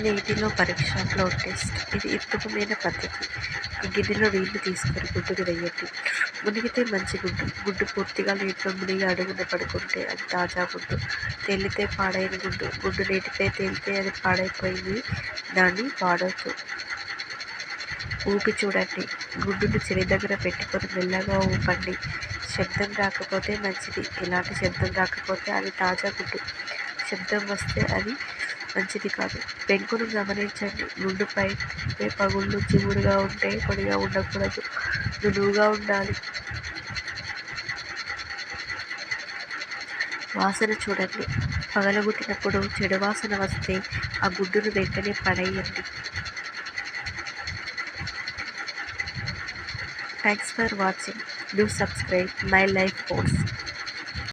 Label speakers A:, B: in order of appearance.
A: నీటిలో పరీక్ష floor test. ఇది అద్భుతమైన పద్ధతి. ఒక గిన్నెలో నీళ్లు తీసుకొని గుడ్డును వేయండి. మునిగితే మంచి గుడ్డు. గుడ్డు పూర్తిగా నీటిలో మునిగి అడుగున పడుకుంటే అది తాజా గుడ్డు. తేలితే పాడైన గుడ్డు. గుడ్డు నీటిపై తేలితే అది పాడైపోయింది. దాన్ని వాడొద్దు. ఊపి చూడండి. గుడ్డును చెవి దగ్గర పెట్టుకొని మెల్లగా ఊపండి. శబ్దం రాకపోతే మంచిది. ఎలాంటి శబ్దం రాకపోతే అది తాజా గుడ్డు. శబ్దం వస్తే అది మంచిది కాదు. పెంకును గమనించండి. గుడ్డుపై పగుళ్ళు చివురుగా ఉంటే పొడిగా ఉండకూడదు, నునువుగా ఉండాలి. వాసన చూడండి. పగలగొట్టినప్పుడు చెడు వాసన వస్తే ఆ గుడ్డును వెంటనే పడేయండి. Thanks for watching. Do subscribe My Life Posts.